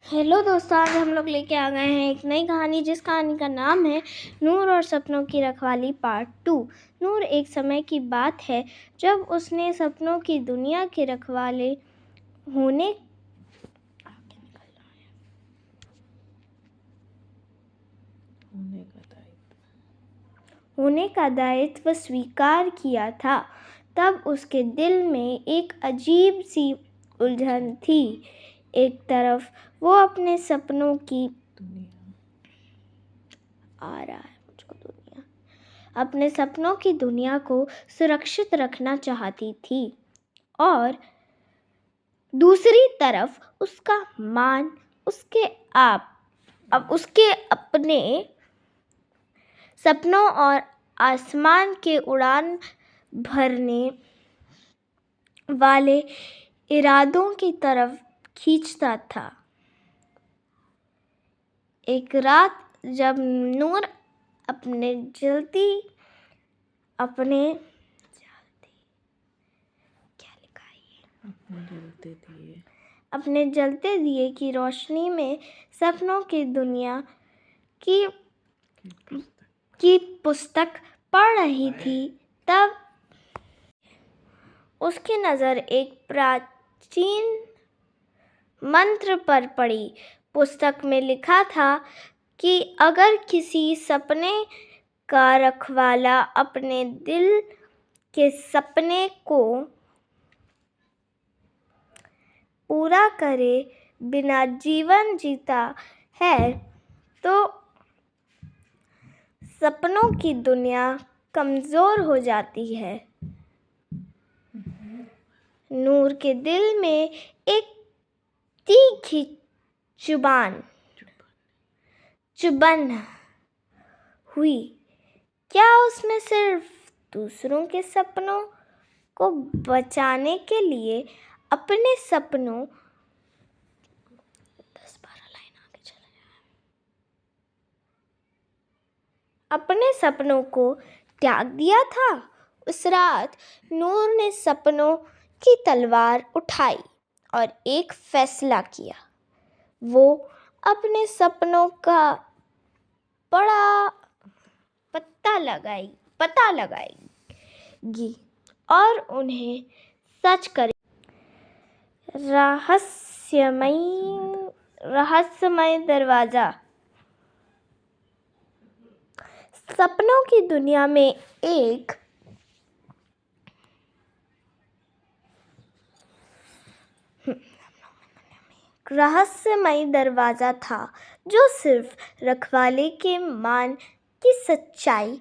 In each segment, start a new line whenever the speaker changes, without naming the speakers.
Hello दोस्तों, आज हम लोग लेके आ गए हैं एक नई कहानी जिस कहानी का नाम है नूर और सपनों की रखवाली पार्ट 2। नूर एक समय की बात है जब उसने सपनों की दुनिया के रखवाले होने का दायित्व स्वीकार किया था। तब उसके दिल में एक अजीब सी उलझन थी। एक तरफ वो अपने सपनों की अपने सपनों की दुनिया को सुरक्षित रखना चाहती थी और दूसरी तरफ उसका मान उसके अपने सपनों और आसमान के उड़ान भरने वाले इरादों की तरफ खींचता था। एक रात जब नूर अपने जलते दिए की रोशनी में सपनों की दुनिया की पुस्तक पढ़ रही थी, तब उसकी नज़र एक प्राचीन मंत्र पर पड़ी। पुस्तक में लिखा था कि अगर किसी सपने का रखवाला अपने दिल के सपने को पूरा करे बिना जीवन जीता है तो सपनों की दुनिया कमज़ोर हो जाती है। नूर के दिल में एक तीखी चुभन हुई। क्या उसमें सिर्फ दूसरों के सपनों को बचाने के लिए अपने सपनों को त्याग दिया था? उस रात नूर ने सपनों की तलवार उठाई और एक फैसला किया। वो अपने सपनों का बड़ा पता लगाएगी और उन्हें सच करेगी। रहस्यमय दरवाजा। सपनों की दुनिया में एक रहस्यमय दरवाजा था जो सिर्फ रखवाले के मन की सच्चाई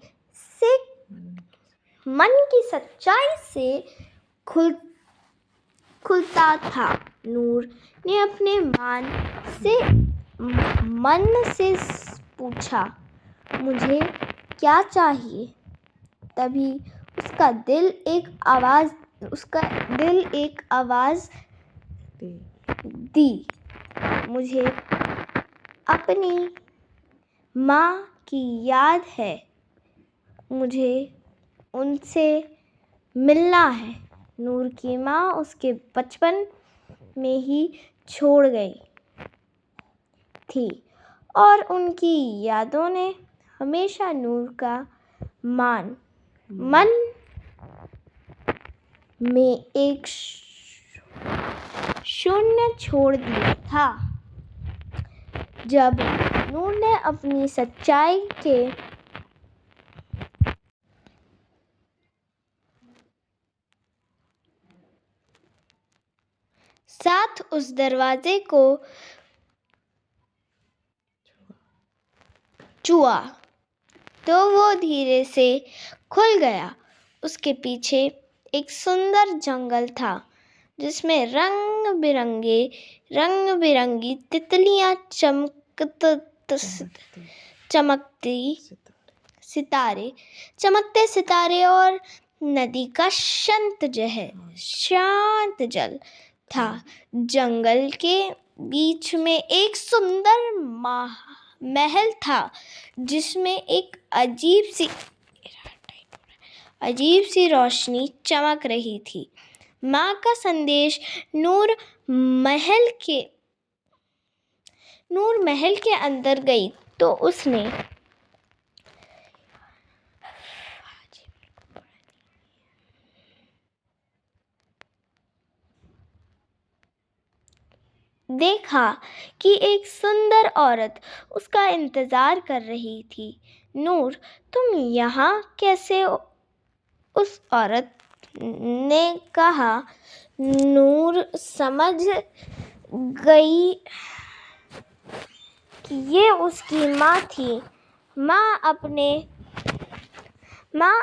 से खुलता था। नूर ने अपने मन से पूछा, मुझे क्या चाहिए? तभी उसका दिल एक आवाज दी, मुझे अपनी माँ की याद है, मुझे उनसे मिलना है। नूर की माँ उसके बचपन में ही छोड़ गई थी और उनकी यादों ने हमेशा नूर का मन में एक शून्य छोड़ दिया था। जब नूर ने अपनी सच्चाई के साथ उस दरवाजे को छुआ तो वो धीरे से खुल गया। उसके पीछे एक सुंदर जंगल था जिसमें रंग बिरंगी तितलियां चमकते सितारे और नदी का शांत जल था। जंगल के बीच में एक सुंदर महल था जिसमें एक अजीब सी रोशनी चमक रही थी। माँ का संदेश नूर महल के नूर महल के अंदर गई तो उसने देखा कि एक सुंदर औरत उसका इंतजार कर रही थी। नूर, तुम यहाँ कैसे? उस औरत ने कहा। नूर समझ गई कि ये उसकी माँ थी। माँ,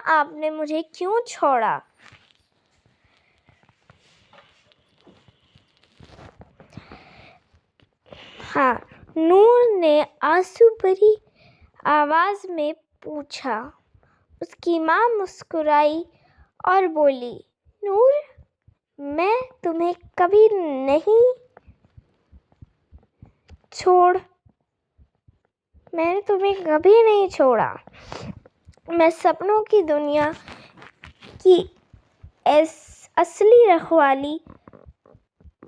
आपने मुझे क्यों छोड़ा? हाँ, नूर ने आंसू भरी आवाज में पूछा। उसकी माँ मुस्कुराई और बोली, नूर, मैं तुम्हें कभी नहीं मैंने तुम्हें कभी नहीं छोड़ा। मैं सपनों की दुनिया की असली रखवाली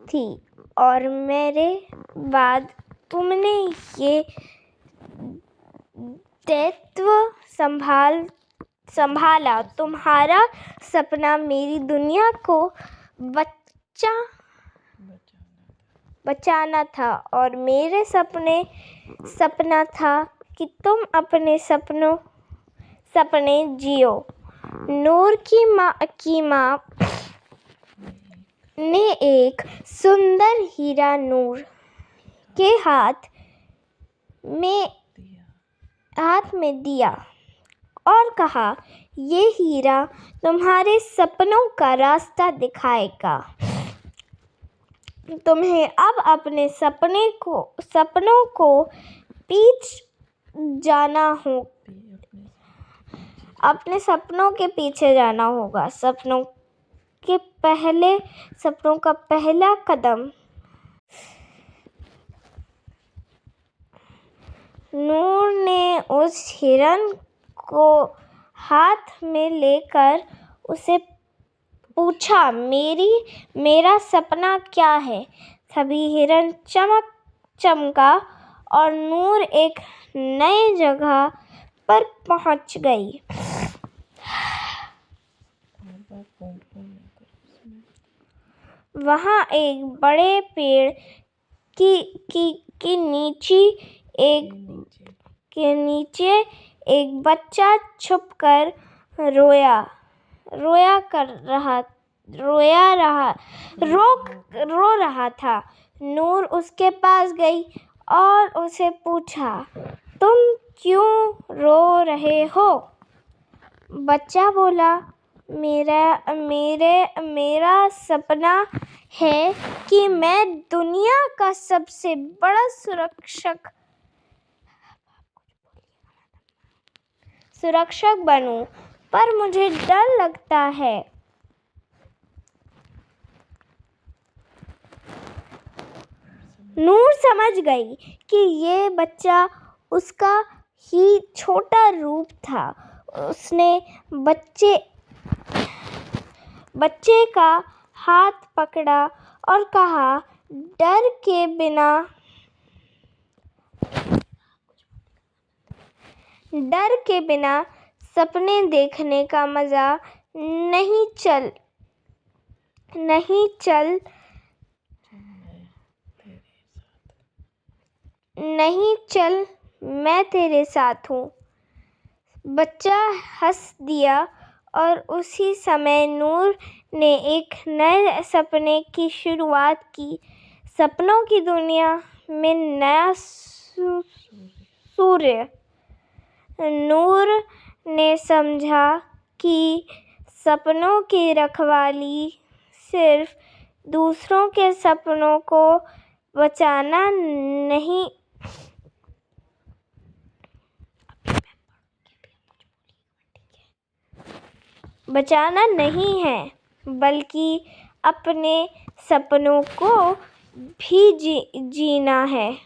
थी और मेरे बाद तुमने ये दायित्व संभाला। तुम्हारा सपना मेरी दुनिया को बचाना था और मेरे सपना था कि तुम अपने सपने जियो। नूर की माँ ने एक सुंदर हीरा नूर के हाथ में दिया और कहा, ये हीरा तुम्हारे सपनों का रास्ता दिखाएगा। तुम्हें अब अपने सपनों को अपने सपनों के पीछे जाना होगा। सपनों का पहला कदम। नूर ने उस हिरन को हाथ में लेकर उसे पूछा, मेरा सपना क्या है? तभी हिरन चमका और नूर एक नई जगह पर पहुंच गई। वहां एक बड़े पेड़ के नीचे एक बच्चा छुपकर रो रहा था। नूर उसके पास गई और उसे पूछा, तुम क्यों रो रहे हो? बच्चा बोला, मेरा सपना है कि मैं दुनिया का सबसे बड़ा सुरक्षक बनूं, पर मुझे डर लगता है। नूर समझ गई कि ये बच्चा उसका ही छोटा रूप था। उसने बच्चे का हाथ पकड़ा और कहा, डर के बिना सपने देखने का मजा नहीं चल, मैं तेरे साथ हूँ। बच्चा हंस दिया और उसी समय नूर ने एक नए सपने की शुरुआत की। सपनों की दुनिया में नया सूर्य। नूर ने समझा कि सपनों की रखवाली सिर्फ दूसरों के सपनों को बचाना नहीं है, बल्कि अपने सपनों को भी जीना है।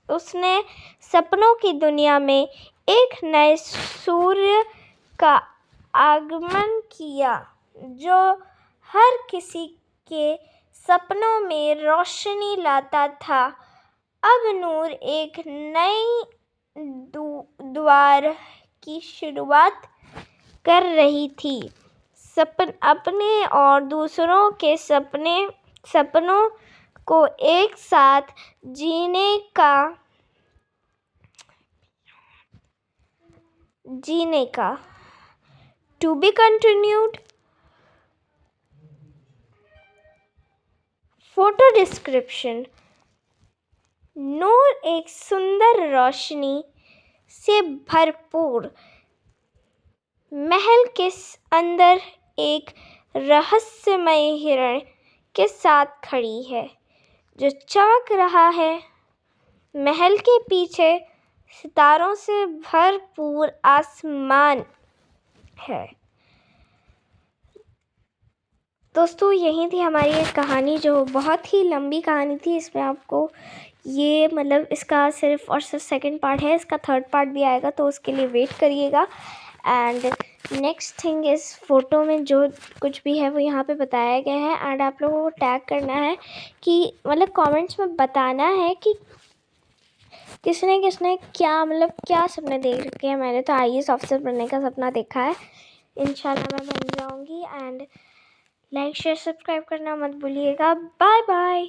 उसने सपनों की दुनिया में एक नए सूर्य का आगमन किया, जो हर किसी के सपनों में रोशनी लाता था। अब नूर एक नई द्वार की शुरुआत कर रही थी। अपने और दूसरों के सपनों को एक साथ जीने का to be continued. Photo description. Noor एक सुंदर रोशनी से भरपूर महल के अंदर एक रहस्यमय हिरण के साथ खड़ी है जो चमक रहा है। महल के पीछे सितारों से भरपूर आसमान है। दोस्तों, यही थी हमारी एक कहानी जो बहुत ही लंबी कहानी थी। इसमें आपको ये मतलब इसका सिर्फ और सिर्फ सेकंड पार्ट है, इसका थर्ड पार्ट भी आएगा तो उसके लिए वेट करिएगा। And next thing is photo में जो कुछ भी है वो यहाँ पे बताया गया है। एंड आप लोगों को टैग करना है कि मतलब कमेंट्स में बताना है कि किसने क्या मतलब क्या सपने देख रखे हैं। मैंने तो IAS ऑफिसर बनने का सपना देखा है, इंशाल्लाह मैं बन जाऊँगी। एंड लाइक शेयर सब्सक्राइब करना मत भूलिएगा। Bye bye.